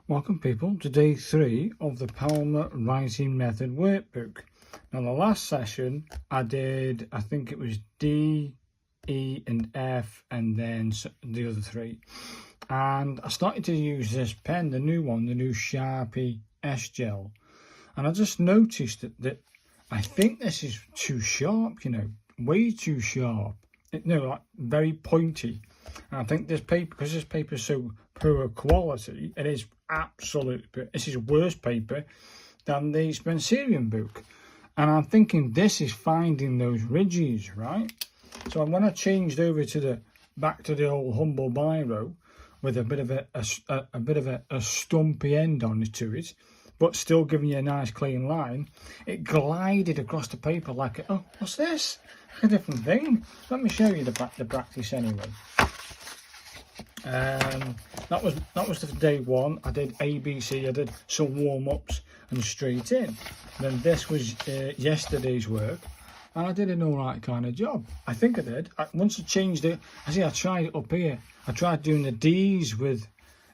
Welcome people to day 3 of the Palmer Writing Method Workbook. Now the last session I did, I think it was D, E and F and then the other 3. And I started to use this pen, the new one, the new Sharpie S Gel. And I just noticed that I think this is too sharp, way too sharp. Like very pointy. And I think this paper, because this paper is so poor quality, it is absolutely, this is worse paper than the Spencerian book. And I'm thinking this is finding those ridges, right? So when I changed over to back to the old humble Biro with a bit of a stumpy end on it to it, but still giving you a nice clean line, it glided across the paper like, oh, what's this? A different thing. Let me show you the practice anyway. That was the day 1. I did ABC. I did some warm-ups and straight in. Then this was yesterday's work, and I did an all right kind of job. I think I did. Once I changed it, I tried it up here. I tried doing the D's with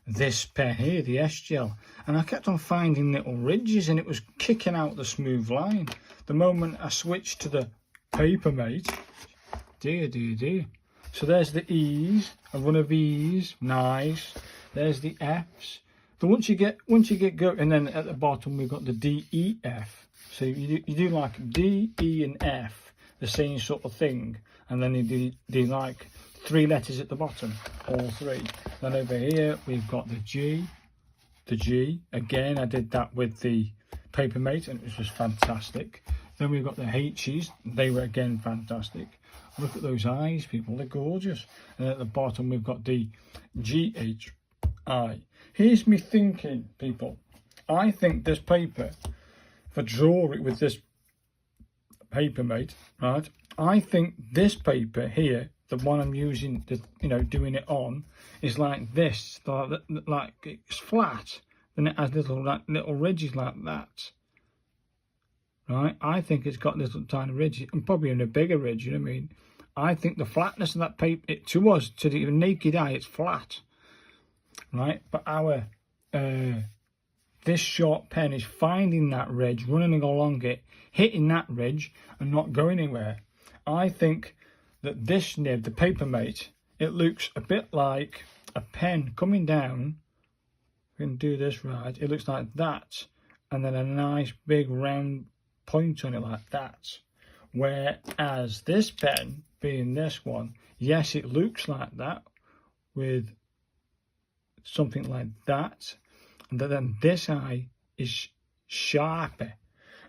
this pen here, the S Gel, and I kept on finding little ridges, and it was kicking out the smooth line. The moment I switched to the Papermate, dear. So there's the E's, a run of E's, nice. There's the F's. So once you get going, and then at the bottom we've got the D, E, F. So you do like D, E, and F, the same sort of thing, and then you do like 3 letters at the bottom, all 3. Then over here we've got the G. Again, I did that with the Papermate, and it was just fantastic. Then we've got the H's. They were again fantastic. Look at those eyes, people, they're gorgeous. And at the bottom we've got the GHI. Here's me thinking, people. I think this paper, if I draw it with this Papermate, right, I think this paper here, the one I'm using, doing it on, is like this, like it's flat, then it has little ridges like that. Right, I think it's got little tiny ridges, and probably in a bigger ridge. You know what I mean? I think the flatness of that paper, to us, to the naked eye, it's flat, right? But our this short pen is finding that ridge, running along it, hitting that ridge, and not going anywhere. I think that this nib, the Papermate, it looks a bit like a pen coming down. We can do this right. It looks like that, and then a nice big round point on it like that. Whereas this pen, being this one, yes, it looks like that with something like that, and then this eye is sharper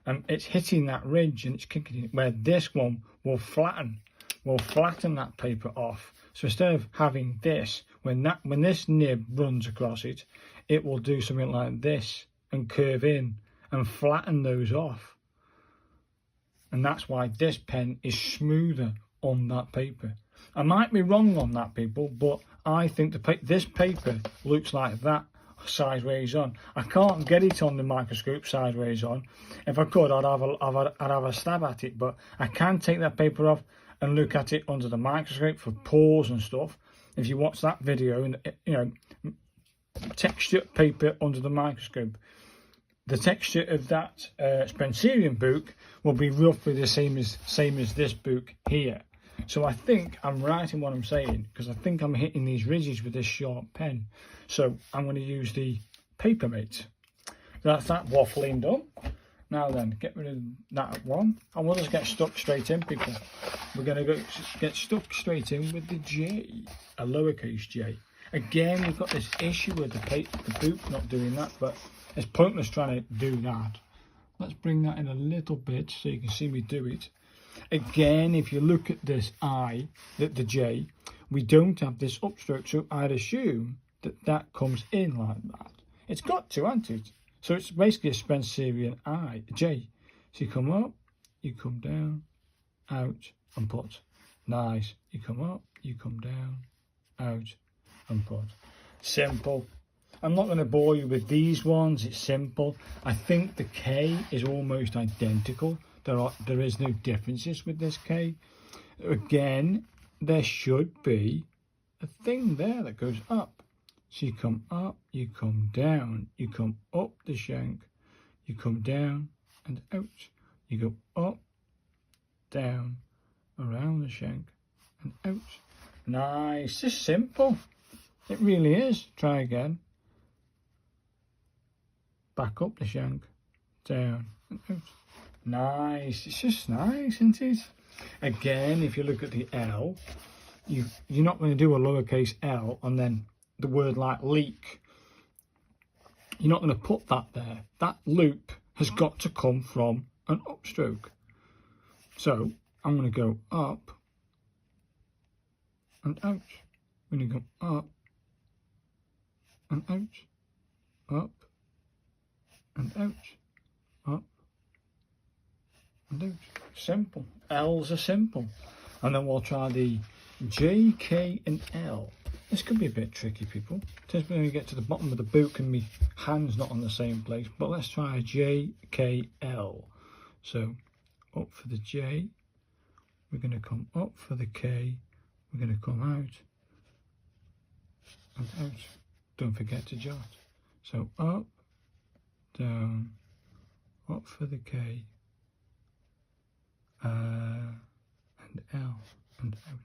and it's hitting that ridge and it's kicking it, where this one will flatten that paper off. So instead of having this, when this nib runs across it, it will do something like this and curve in and flatten those off. And that's why this pen is smoother on that paper. I might be wrong on that, people, but I think this paper looks like that sideways on. I can't get it on the microscope sideways on. If I could, I'd have a stab at it, but I can take that paper off and look at it under the microscope for pores and stuff. If you watch that video, and texture paper under the microscope, the texture of that Spencerian book will be roughly the same as this book here. So I think I'm right in what I'm saying, because I think I'm hitting these ridges with this sharp pen. So I'm going to use the Papermate. That's that waffling done. Now then, get rid of that one. And we'll just get stuck straight in, people. We're going to get stuck straight in with the J, a lowercase j. Again, we've got this issue with the book not doing that, but it's pointless trying to do that. Let's bring that in a little bit so you can see me do it. Again, if you look at this I, the J, we don't have this upstroke, so I'd assume that comes in like that. It's got to, hasn't it? So it's basically a Spencerian J. So you come up, you come down, out, and put. Nice. You come up, you come down, out, and put. Simple. I'm not going to bore you with these ones, it's simple. I think the K is almost identical. There is no differences with this K. Again, there should be a thing there that goes up. So you come up, you come down, you come up the shank, you come down and out. You go up, down, around the shank and out. Nice, just simple. It really is. Try again. Back up the shank, down and out. Nice, it's just nice, isn't it? Again, if you look at the L, you're not going to do a lowercase l and then the word like leak. You're not going to put that there. That loop has got to come from an upstroke. So I'm going to go up and out. I'm going to go up and out, up and out, up and out. Simple. L's are simple. And then we'll try the J, K and L. This could be a bit tricky, people. Just when we get to the bottom of the book and my hand's not on the same place. But let's try J, K, L. So up for the J, we're going to come up for the K, we're going to come out and out. Don't forget to jot. So up, down, up for the K, and L and out.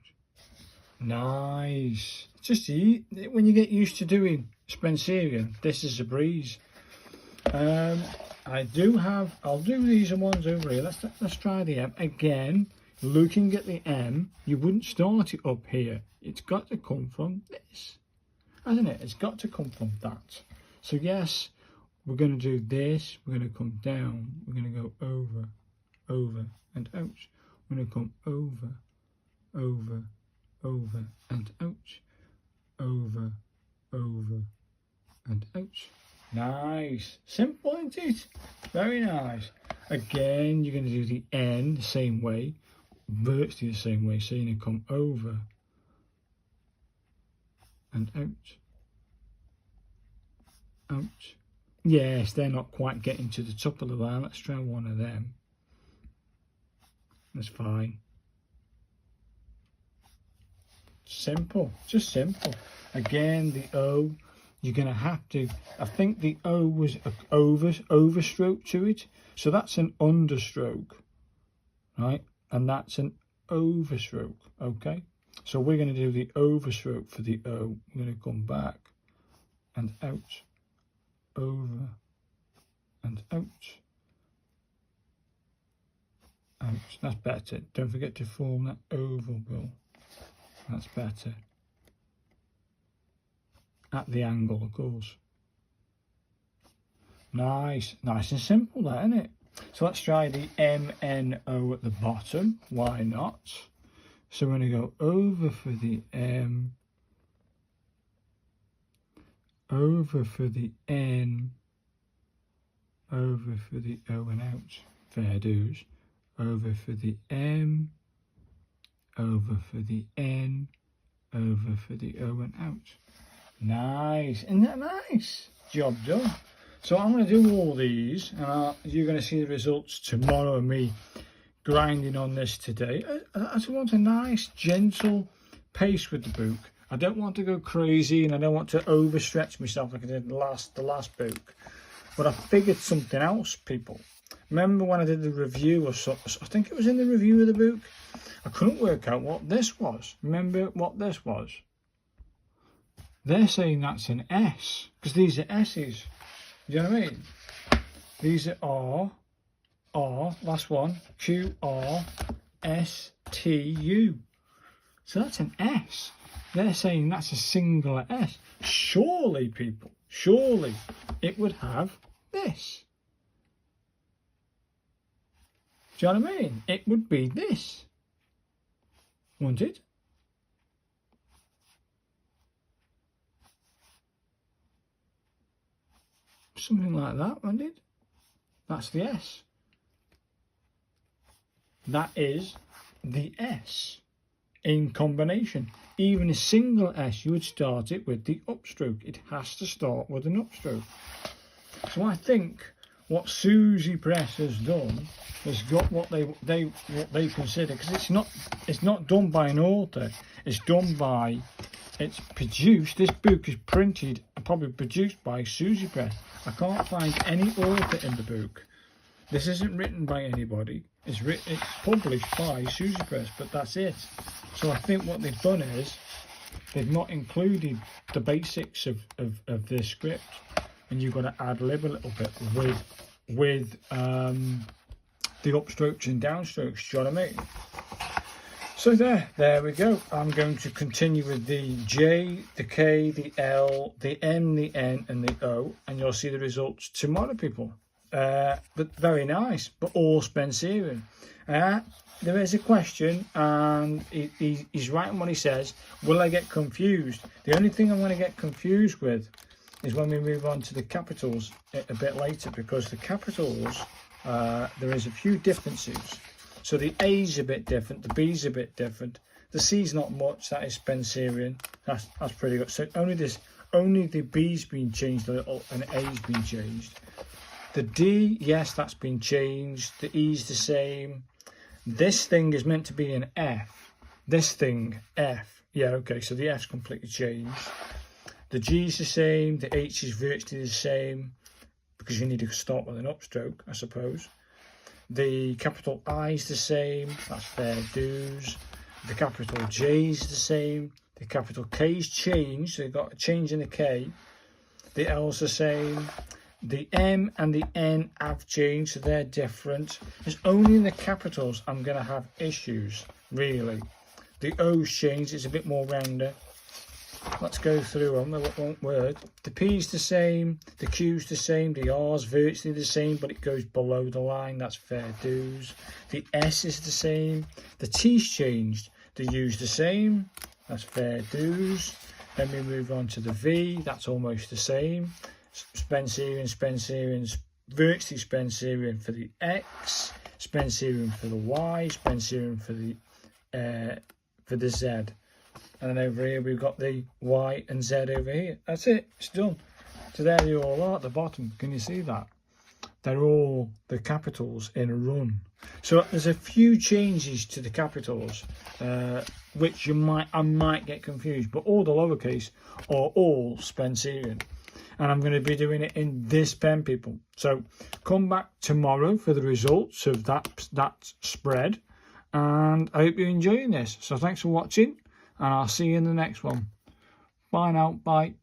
Nice. Just when you get used to doing Spencerian, this is a breeze. I'll do these ones over here. Let's try the M again. Looking at the M, you wouldn't start it up here. It's got to come from this, hasn't it? It's got to come from that. So yes, we're going to do this. We're going to come down. We're going to go over, over and out. We're going to come over, over, over and out, over, over and out. Nice. Simple, isn't it? Very nice. Again, you're going to do the N the same way, virtually the same way. So you're going to come over and out, out. Yes, they're not quite getting to the top of the line. Let's try one of them. That's fine. Simple, just simple. Again, the O, you're going to have to, I think the O was an overstroke to it. So that's an understroke, right? And that's an overstroke, okay? So we're going to do the overstroke for the O. We're going to come back and out, over and out. Out. That's better. Don't forget to form that oval, Bill. That's better. At the angle, of course. Nice. Nice and simple, that, isn't it? So let's try the M-N-O at the bottom. Why not? So we're going to go over for the M, over for the N, over for the O and out. Fair dues. Over for the M, over for the N, over for the O and out. Nice. Isn't that nice? Job done. So I'm going to do all these and you're going to see the results tomorrow of me grinding on this today. I just want a nice, gentle pace with the book. I don't want to go crazy and I don't want to overstretch myself like I did the last book. But I figured something else, people. Remember when I did the review or so, I think it was in the review of the book, I couldn't work out what this was. Remember what this was? They're saying that's an S, because these are S's. Do you know what I mean? These are R, last one, Q, R, S, T, U. So that's an S. They're saying that's a singular S. Surely, people, surely it would have this. Do you know what I mean? It would be this, wouldn't it? Something like that, wouldn't it? That's the S. That is the S in combination. Even a single S, you would start it with the upstroke. It has to start with an upstroke. So I think what Susie Press has done has got what they consider, because it's not done by an author, it's done by, it's produced, this book is printed and probably produced by Susie Press. I can't find any author in the book. This isn't written by anybody. It's published by Susie Press, but that's it. So I think what they've done is they've not included the basics of this script, and you've got to ad lib a little bit with the upstrokes and downstrokes. Do you know what I mean? So there we go. I'm going to continue with the J, the K, the L, the M, the N, and the O, and you'll see the results tomorrow, people. But very nice, but all Spencerian. There is a question, and he's right in what he says. Will I get confused? The only thing I'm going to get confused with is when we move on to the capitals a bit later, because the capitals, there is a few differences. So the A's a bit different, the B's a bit different, the C's not much. That is Spencerian. That's pretty good. So only the B's been changed a little, and A's been changed. The D, yes, that's been changed. The E's the same. This thing is meant to be an F. This thing, F. Yeah, okay, so the F's completely changed. The G's the same. The H is virtually the same, because you need to start with an upstroke, I suppose. The capital I is the same. That's fair dues. The capital J is the same. The capital K's changed, so you've got a change in the K. The L's the same. The M and the N have changed, so they're different. It's only in the capitals I'm going to have issues, really. The O's changed, it's a bit more rounder. Let's go through them, they won't word. The P's the same, the Q's the same, the R's virtually the same, but it goes below the line, that's fair dues. The S is the same, the T's changed, the U's the same, that's fair dues. Then we move on to the V, that's almost the same. Spencerian, virtually Spencerian for the X, Spencerian for the Y, Spencerian for the Z. And then over here we've got the Y and Z over here. That's it, it's done. So there they all are at the bottom. Can you see that? They're all the capitals in a run. So there's a few changes to the capitals, which I might get confused, but all the lowercase are all Spencerian. And I'm going to be doing it in this pen, people. So come back tomorrow for the results of that spread. And I hope you're enjoying this. So thanks for watching, and I'll see you in the next one. Bye now. Bye.